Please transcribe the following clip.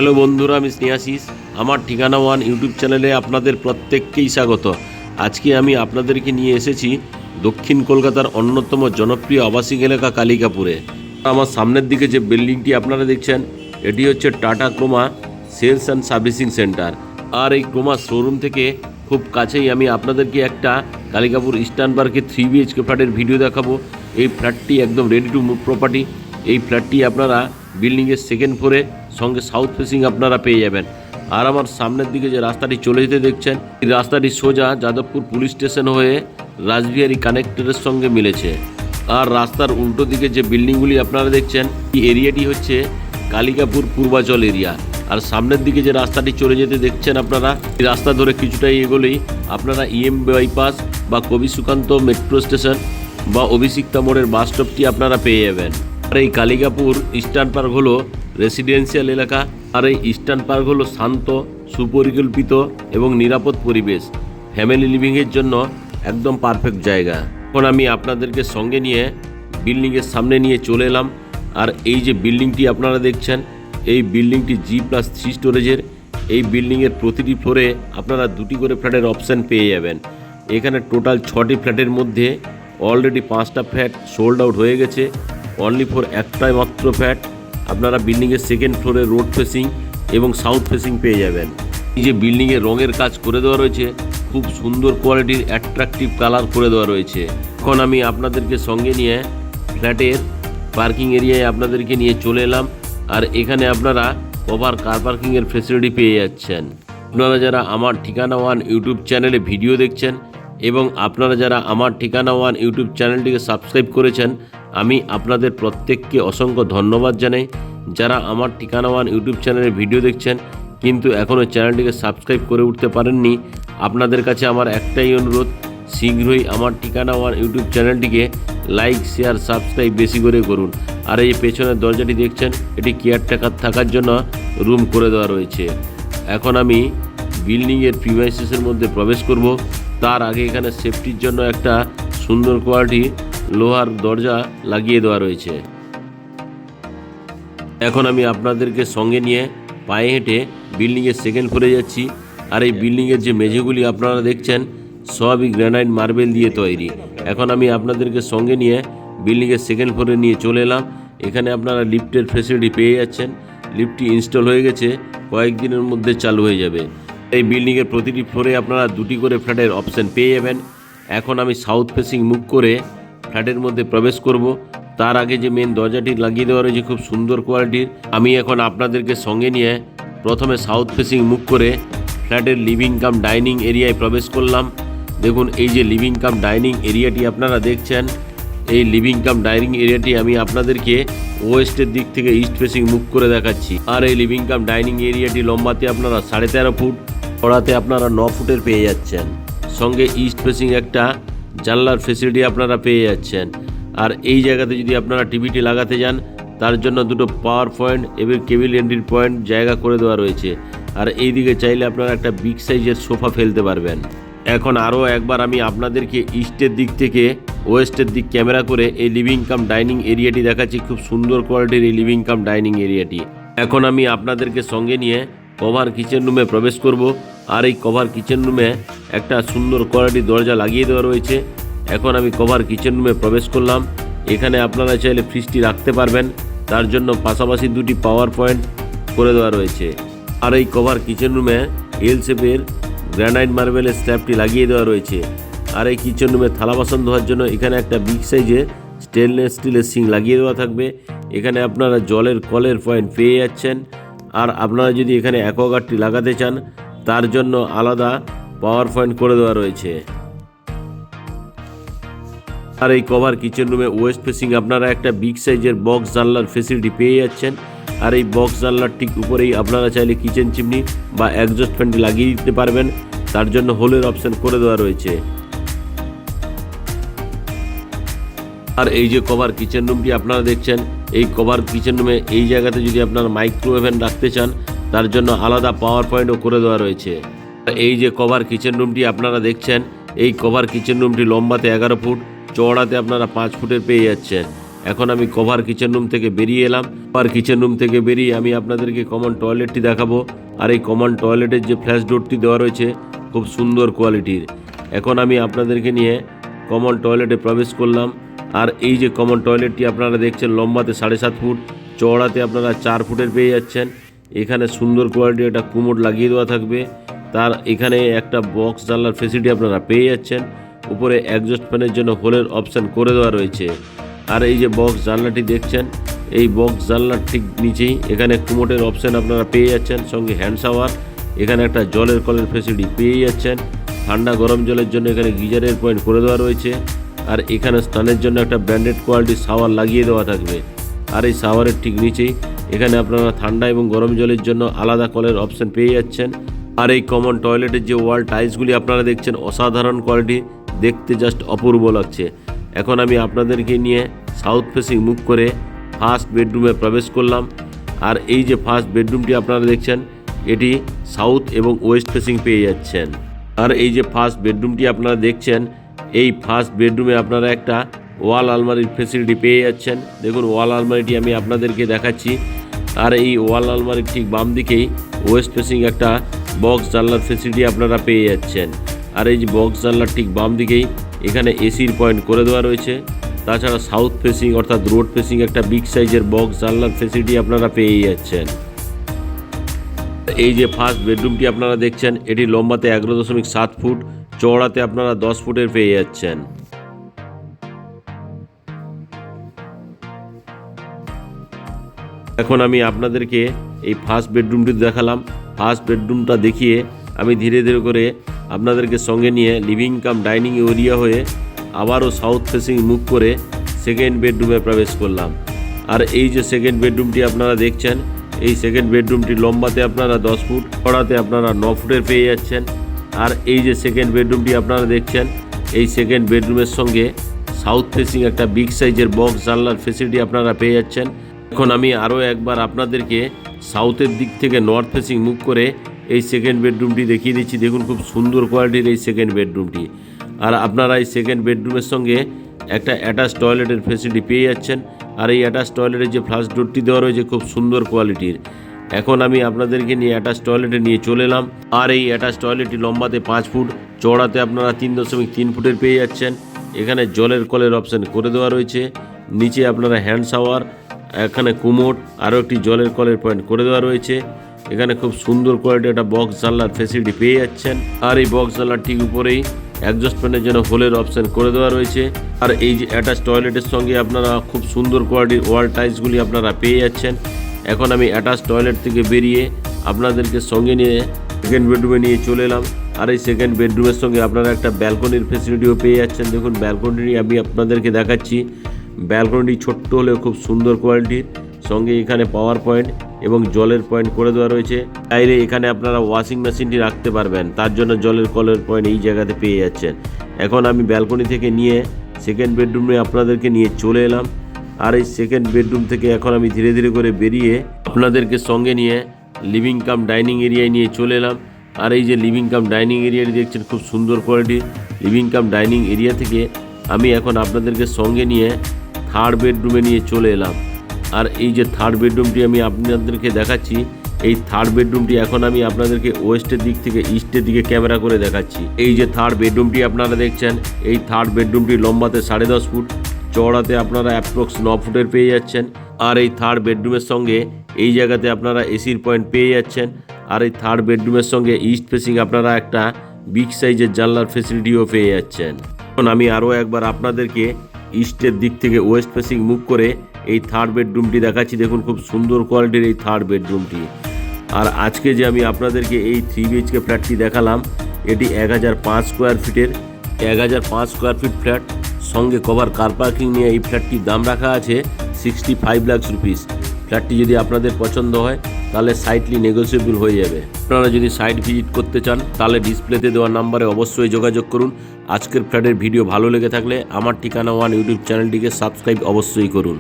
Hello বন্ধুরা, আমি স্নেহাশিস। আমার ঠিকানা ওয়ান ইউটিউব চ্যানেলে আপনাদের প্রত্যেককেই স্বাগত। আজকে আমি আপনাদেরকে নিয়ে এসেছি দক্ষিণ কলকাতার অন্যতম জনপ্রিয় আবাসিক এলাকা কালিকাপুরে। আমার সামনের দিকে যে বিল্ডিংটি আপনারা দেখছেন, এটি হচ্ছে Tata Croma sales and servicing centre. আর এই ক্রোমা শোরুম থেকে খুব কাছেই আমি আপনাদেরকে একটা কালিকাপুর ইস্টার্ন পার্কে 3 BHK ফ্ল্যাটের ভিডিও দেখাবো। এই ফ্ল্যাটটি একদম রেডি টু মুভ প্রপার্টি। এই ফ্ল্যাটটি আপনারা বিল্ডিংয়ের সেকেন্ড ফ্লোরে সঙ্গে সাউথ ফেসিং আপনারা পেয়ে যাবেন। আর আমার সামনের দিকে যে রাস্তাটি চলে যেতে দেখছেন, এই রাস্তাটি সোজা যাদবপুর পুলিশ স্টেশন হয়ে রাসবিহারী কানেক্টরের সঙ্গে মিলেছে। আর রাস্তার উল্টো দিকে যে বিল্ডিংগুলি আপনারা দেখছেন, এই এরিয়াটি হচ্ছে কালিকাপুর পূর্বাচল এরিয়া। আর সামনের দিকে যে রাস্তাটি চলে যেতে দেখছেন আপনারা, এই রাস্তা ধরে কিছুটাই এগোলেই আপনারা EM বাইপাস বা কবি সুকান্ত মেট্রো স্টেশন বা অভিষিক্তা মোড়ের বাস স্টপটি আপনারা পেয়ে যাবেন। আর এই কালিকাপুর ইস্টার্ন পার্ক হলো রেসিডেন্সিয়াল এলাকা। আর এই ইস্টার্ন পার্ক হলো শান্ত, সুপরিকল্পিত এবং নিরাপদ পরিবেশ। ফ্যামিলি লিভিংয়ের জন্য একদম পারফেক্ট জায়গা। এখন আমি আপনাদেরকে সঙ্গে নিয়ে বিল্ডিংয়ের সামনে নিয়ে চলে এলাম। আর এই যে বিল্ডিংটি আপনারা দেখছেন, এই বিল্ডিংটি G+3 স্টোরেজের। এই বিল্ডিংয়ের প্রতিটি ফ্লোরে আপনারা 2টি করে ফ্ল্যাটের অপশান পেয়ে যাবেন। এখানে টোটাল 6টি ফ্ল্যাটের মধ্যে অলরেডি 5টা ফ্ল্যাট সোল্ড আউট হয়ে গেছে। অনলি ফর একটাই মাত্র ফ্ল্যাট আপনারা বিল্ডিংয়ের সেকেন্ড ফ্লোরে রোড ফেসিং এবং সাউথ ফেসিং পেয়ে যাবেন। এই যে বিল্ডিংয়ের রঙের কাজ করে দেওয়া রয়েছে, খুব সুন্দর কোয়ালিটির অ্যাট্রাকটিভ কালার করে দেওয়া রয়েছে। এখন আমি আপনাদেরকে সঙ্গে নিয়ে ফ্ল্যাটের পার্কিং এরিয়ায় আপনাদেরকে নিয়ে চলে এলাম। আর এখানে আপনারা কভার কার পার্কিংয়ের ফেসিলিটি পেয়ে যাচ্ছেন। আপনারা যারা আমার ঠিকানা ওয়ান ইউটিউব চ্যানেলে ভিডিও দেখছেন এবং আপনারা যারা আমার ঠিকানা ওয়ান ইউটিউব চ্যানেলটিকে সাবস্ক্রাইব করেছেন, আমি আপনাদের প্রত্যেককে অসংখ্য ধন্যবাদ জানাই। যারা আমার ঠিকানা ওয়ান ইউটিউব চ্যানেলে ভিডিও দেখছেন কিন্তু এখনও চ্যানেলটিকে সাবস্ক্রাইব করে উঠতে পারেননি, আপনাদের কাছে আমার একটাই অনুরোধ, শীঘ্রই আমার ঠিকানা ওয়ান ইউটিউব চ্যানেলটিকে লাইক, শেয়ার, সাবস্ক্রাইব বেশি করে করুন। আর এই পেছনের দরজাটি দেখছেন, এটি কেয়ারটেকার থাকার জন্য রুম করে দেওয়া রয়েছে। এখন আমি বিল্ডিংয়ের প্রিমাইসেসের মধ্যে প্রবেশ করব। তার আগে এখানে সেফটির জন্য একটা সুন্দর কোয়ালিটি লোহার দরজা লাগিয়ে দেওয়া রয়েছে। এখন আমি আপনাদেরকে সঙ্গে নিয়ে পায়ে হেঁটে বিল্ডিংয়ের সেকেন্ড ফ্লোরে যাচ্ছি। আর এই বিল্ডিংয়ের যে মেঝেগুলি আপনারা দেখছেন, সবই গ্রানাইট মার্বেল দিয়ে তৈরি। এখন আমি আপনাদেরকে সঙ্গে নিয়ে বিল্ডিংয়ের সেকেন্ড ফ্লোরে নিয়ে চলে এলাম। এখানে আপনারা লিফটের ফেসিলিটি পেয়ে যাচ্ছেন। লিফটটি ইনস্টল হয়ে গেছে, কয়েকদিনের মধ্যে চালু হয়ে যাবে। এই বিল্ডিংয়ের প্রতিটি ফ্লোরে আপনারা 2টি করে ফ্ল্যাটের অপশান পেয়ে যাবেন। এখন আমি সাউথ ফেসিং মুখ করে ফ্ল্যাটের মধ্যে প্রবেশ করব। তার আগে যে মেন দরজাটি লাগিয়ে দেওয়া রয়েছে খুব সুন্দর কোয়ালিটির, আমি এখন আপনাদেরকে সঙ্গে নিয়ে প্রথমে সাউথ ফেসিং মুখ করে ফ্ল্যাটের লিভিং কাম ডাইনিং এরিয়ায় প্রবেশ করলাম। দেখুন, এই যে লিভিং কাম ডাইনিং এরিয়াটি আপনারা দেখছেন, এই লিভিং কাম ডাইনিং এরিয়াটি আমি আপনাদেরকে ওয়েস্টের দিক থেকে ইস্ট ফেসিং মুখ করে দেখাচ্ছি। আর এই লিভিং কাম ডাইনিং এরিয়াটি লম্বাতে আপনারা 13.5 ফুট, চড়াতে আপনারা 9 ফুটের পেয়ে যাচ্ছেন। সঙ্গে ইস্ট ফেসিং একটা জানলার ফেসিলিটি আপনারা পেয়ে যাচ্ছেন। আর এই জায়গাতে যদি আপনারা টিভিটি লাগাতে যান, তার জন্য 2টো পাওয়ার পয়েন্ট এবং কেবিল এন্ট্রির পয়েন্ট জায়গা করে দেওয়া রয়েছে। আর এই দিকে চাইলে আপনারা একটা বিগ সাইজের সোফা ফেলতে পারবেন। এখন আরও একবার আমি আপনাদেরকে ইস্টের দিক থেকে ওয়েস্টের দিক ক্যামেরা করে এই লিভিং কাম ডাইনিং এরিয়াটি দেখাচ্ছি। খুব সুন্দর কোয়ালিটির এই লিভিং কাম ডাইনিং এরিয়াটি। এখন আমি আপনাদেরকে সঙ্গে নিয়ে কভার কিচেন রুমে প্রবেশ করব। আর এই কভার কিচেন রুমে একটা সুন্দর কোয়ালিটির দরজা লাগিয়ে দেওয়া রয়েছে। এখন আমি কভার কিচেন রুমে প্রবেশ করলাম। এখানে আপনারা চাইলে ফ্রিজটি রাখতে পারবেন, তার জন্য পাশাপাশি 2টি পাওয়ার পয়েন্ট করে দেওয়া রয়েছে। আর এই কভার কিচেন রুমে এল শেপের গ্রানাইট মার্বেলের স্ল্যাবটি লাগিয়ে দেওয়া রয়েছে। আর এই কিচেন রুমে থালা বাসন ধোয়ার জন্য এখানে একটা বিগ সাইজের স্টেনলেস স্টিলের সিঙ্ক লাগিয়ে দেওয়া থাকবে। এখানে আপনারা জলের কলের পয়েন্ট পেয়ে যাচ্ছেন। আর আপনারা যদি এখানে অ্যাকোয়াগার্ডটি লাগাতে চান, তার জন্য আলাদা পাওয়ার পয়েন্ট করে দেওয়া রয়েছে। আর এই কভার কিচেন রুমে ওয়েস্ট ফেসিং আপনারা একটা বিগ সাইজের বক্স জানলার ফেসিলিটি পেয়ে যাচ্ছেন। আর এই বক্স জানলার ঠিক উপরেই আপনারা চাইলে কিচেন চিমনি বা এক্সস্ট ফ্যানটি লাগিয়ে দিতে পারবেন, তার জন্য হোলের অপশান করে দেওয়া রয়েছে। আর এই যে কভার কিচেন রুমটি আপনারা দেখছেন, এই কভার কিচেন রুমে এই জায়গাতে যদি আপনারা মাইক্রোওভেন রাখতে চান, তার জন্য আলাদা পাওয়ার পয়েন্টও করে দেওয়া রয়েছে। এই যে কভার কিচেন রুমটি আপনারা দেখছেন, এই কভার কিচেন রুমটি লম্বাতে 11 ফুট, চওড়াতে আপনারা 5 ফুটের পেয়ে যাচ্ছেন। এখন আমি কভার কিচেন রুম থেকে বেরিয়ে এলাম। কভার কিচেন রুম থেকে বেরিয়ে আমি আপনাদেরকে কমন টয়লেটটি দেখাবো। আর এই কমন টয়লেটের যে ফ্ল্যাশ ডোরটি দেওয়া রয়েছে খুব সুন্দর কোয়ালিটির। এখন আমি আপনাদেরকে নিয়ে কমন টয়লেটে প্রবেশ করলাম। আর এই যে কমন টয়লেটটি আপনারা দেখছেন লম্বাতে 7.5 ফুট, চওড়াতে আপনারা 4 ফুটের পেয়ে যাচ্ছেন। এখানে সুন্দর কোয়ালিটির একটা কুমোড লাগিয়ে দেওয়া থাকবে। তার এখানে একটা বক্স জানলার ফেসিলিটি আপনারা পেয়ে যাচ্ছেন। উপরে এক্সস্ট ফ্যানের জন্য হোলের অপশান করে দেওয়া রয়েছে। আর এই যে বক্স জানলাটি দেখছেন, এই বক্স জানলার ঠিক নিচেই এখানে কুমোটের অপশান আপনারা পেয়ে যাচ্ছেন, সঙ্গে হ্যান্ড শাওয়ার। এখানে একটা জলের কলের ফেসিলিটি পেয়ে যাচ্ছেন। ঠান্ডা গরম জলের জন্য এখানে গিজারের পয়েন্ট করে দেওয়া রয়েছে। আর এখানে স্নানের জন্য একটা ব্র্যান্ডেড কোয়ালিটির শাওয়ার লাগিয়ে দেওয়া থাকবে। আর এই শাওয়ারের ঠিক নিচেই এখানে আপনারা ঠান্ডা এবং গরম জলের জন্য আলাদা কলের অপশান পেয়ে যাচ্ছেন। আর এই কমন টয়লেটের যে ওয়াল টাইলসগুলি আপনারা দেখছেন অসাধারণ কোয়ালিটি, দেখতে জাস্ট অপূর্ব লাগছে। এখন আমি আপনাদেরকে নিয়ে সাউথ ফেসিং মুভ করে ফার্স্ট বেডরুমে প্রবেশ করলাম। আর এই যে ফার্স্ট বেডরুমটি আপনারা দেখছেন এটি সাউথ এবং ওয়েস্ট ফেসিং পেয়ে যাচ্ছেন। আর এই যে ফার্স্ট বেডরুমটি আপনারা দেখছেন, এই ফার্স্ট বেডরুমে আপনারা একটা ওয়াল আলমারির ফেসিলিটি পেয়ে যাচ্ছেন। দেখুন ওয়াল আলমারিটি আমি আপনাদেরকে দেখাচ্ছি। আর এই ওয়াল আলমারির ঠিক বাম দিকেই ওয়েস্ট ফেসিং একটা বক্স জানলার ফেসিলিটি আপনারা পেয়ে যাচ্ছেন। আর এই যে বক্স জানলার ঠিক বাম দিকেই এখানে এসির পয়েন্ট করে দেওয়া রয়েছে। তাছাড়া সাউথ ফেসিং অর্থাৎ রোড ফেসিং একটা বিগ সাইজের বক্স জানলার ফেসিলিটি আপনারা পেয়ে যাচ্ছেন। এই যে ফার্স্ট বেডরুমটি আপনারা দেখছেন এটি লম্বাতে 11.7 ফুট, চওড়াতে আপনারা 10 ফুটের পেয়ে যাচ্ছেন। এখন আমি আপনাদেরকে এই ফার্স্ট বেডরুমটি দেখালাম। ফার্স্ট বেডরুমটা দেখিয়ে আমি ধীরে ধীরে করে আপনাদেরকে সঙ্গে নিয়ে লিভিং কাম ডাইনিং এরিয়া হয়ে আবারও সাউথ ফেসিং মুভ করে সেকেন্ড বেডরুমে প্রবেশ করলাম। আর এই যে সেকেন্ড বেডরুমটি আপনারা দেখছেন, এই সেকেন্ড বেডরুমটি লম্বাতে আপনারা 10 ফুট, চওড়াতে আপনারা 9 ফুটের পেয়ে যাচ্ছেন। আর এই যে সেকেন্ড বেডরুমটি আপনারা দেখছেন, এই সেকেন্ড বেডরুমের সঙ্গে সাউথ ফেসিং একটা বিগ সাইজের বক্স জানলার ফেসিলিটি আপনারা পেয়ে যাচ্ছেন। এখন আমি আরও একবার আপনাদেরকে সাউথের দিক থেকে নর্থ ফেসিং মুভ করে এই সেকেন্ড বেডরুমটি দেখিয়ে দিচ্ছি। দেখুন খুব সুন্দর কোয়ালিটির এই সেকেন্ড বেডরুমটি। আর আপনারা এই সেকেন্ড বেডরুমের সঙ্গে একটা অ্যাটাচ টয়লেটের ফেসিলিটি পেয়ে যাচ্ছেন। আর এই অ্যাটাচ টয়লেটের যে ফ্লাশ ডোরটি দেওয়া রয়েছে খুব সুন্দর কোয়ালিটির। এখন আমি আপনাদেরকে নিয়ে অ্যাটাচ টয়লেটে নিয়ে চলে এলাম। আর এই অ্যাটাচ টয়লেটটি লম্বাতে 5 ফুট, চওড়াতে আপনারা 3.3 ফুটের পেয়ে যাচ্ছেন। এখানে জলের কলের অপশান করে দেওয়া রয়েছে। নিচে আপনারা হ্যান্ড শাওয়ার, এখানে কুমোড, আরও একটি জলের কলের পয়েন্ট করে দেওয়া রয়েছে। এখানে খুব সুন্দর কোয়ালিটির একটা বক্স জানলার ফেসিলিটি পেয়ে যাচ্ছেন। আর এই বক্স জানলার ঠিক উপরেই এক্সস্ট ফ্যানের জন্য হোলের অপশান করে দেওয়া রয়েছে। আর এই যে অ্যাটাচ টয়লেটের সঙ্গে আপনারা খুব সুন্দর কোয়ালিটির ওয়াল টাইলসগুলি আপনারা পেয়ে যাচ্ছেন। এখন আমি অ্যাটাচ টয়লেট থেকে বেরিয়ে আপনাদেরকে সঙ্গে নিয়ে সেকেন্ড বেডরুমে নিয়ে চলে এলাম। আর এই সেকেন্ড বেডরুমের সঙ্গে আপনারা একটা ব্যালকনির ফেসিলিটিও পেয়ে যাচ্ছেন। দেখুন ব্যালকনিটি আমি আপনাদেরকে দেখাচ্ছি। ব্যালকনিটি ছোট্ট হলেও খুব সুন্দর কোয়ালিটির, সঙ্গে এখানে পাওয়ার পয়েন্ট এবং জলের পয়েন্ট করে দেওয়া রয়েছে। চাইলে এখানে আপনারা ওয়াশিং মেশিনটি রাখতে পারবেন, তার জন্য জলের কলের পয়েন্ট এই জায়গাতে পেয়ে যাচ্ছেন। এখন আমি ব্যালকনি থেকে নিয়ে সেকেন্ড বেডরুমে আপনাদেরকে নিয়ে চলে এলাম। আর এই সেকেন্ড বেডরুম থেকে এখন আমি ধীরে ধীরে করে বেরিয়ে আপনাদেরকে সঙ্গে নিয়ে লিভিং কাম ডাইনিং এরিয়ায় নিয়ে চলে এলাম। আর এই যে লিভিং কাম ডাইনিং এরিয়াটি দেখছেন খুব সুন্দর কোয়ালিটির। লিভিং কাম ডাইনিং এরিয়া থেকে আমি এখন আপনাদেরকে সঙ্গে নিয়ে থার্ড বেডরুমে নিয়ে চলে এলাম। আর এই যে থার্ড বেডরুমটি আমি আপনাদেরকে দেখাচ্ছি, এই থার্ড বেডরুমটি এখন আমি আপনাদেরকে ওয়েস্টের দিক থেকে ইস্টের দিকে ক্যামেরা করে দেখাচ্ছি। এই যে থার্ড বেডরুমটি আপনারা দেখছেন, এই থার্ড বেডরুমটি লম্বাতে 10.5 ফুট, চওড়াতে আপনারা অ্যাপ্রক্স 9 ফুটের পেয়ে যাচ্ছেন। আর এই থার্ড বেডরুমের সঙ্গে এই জায়গাতে আপনারা এসির পয়েন্ট পেয়ে যাচ্ছেন। আর এই থার্ড বেডরুমের সঙ্গে ইস্ট ফেসিং আপনারা একটা বিগ সাইজের জানলার ফেসিলিটিও পেয়ে যাচ্ছেন। এখন আমি আরও একবার আপনাদেরকে ইস্টের দিক থেকে ওয়েস্ট ফেসিং মুভ করে এই থার্ড বেডরুমটি দেখাচ্ছি। দেখুন খুব সুন্দর কোয়ালিটির এই থার্ড বেডরুমটি। আর আজকে যে আমি আপনাদেরকে এই 3 BHK ফ্ল্যাটটি দেখালাম, এটি 1005 স্কোয়ার ফিটের 1005 স্কোয়ার ফিট ফ্ল্যাট, সঙ্গে কভার কার পার্কিং নিয়ে এই ফ্ল্যাটটির দাম রাখা আছে 65 লাখ রুপিস। ফ্ল্যাটটি যদি আপনাদের পছন্দ হয় তাহলে সাইটলি নেগোসিয়েবল হয়ে যাবে। আপনারা যদি সাইট ভিজিট করতে চান তাহলে ডিসপ্লেতে দেওয়া নাম্বারে অবশ্যই যোগাযোগ করুন। আজকের ফ্ল্যাটের ভিডিও ভালো লেগে থাকলে আমার ঠিকানা ওয়ান ইউটিউব চ্যানেলটিকে সাবস্ক্রাইব অবশ্যই করুন।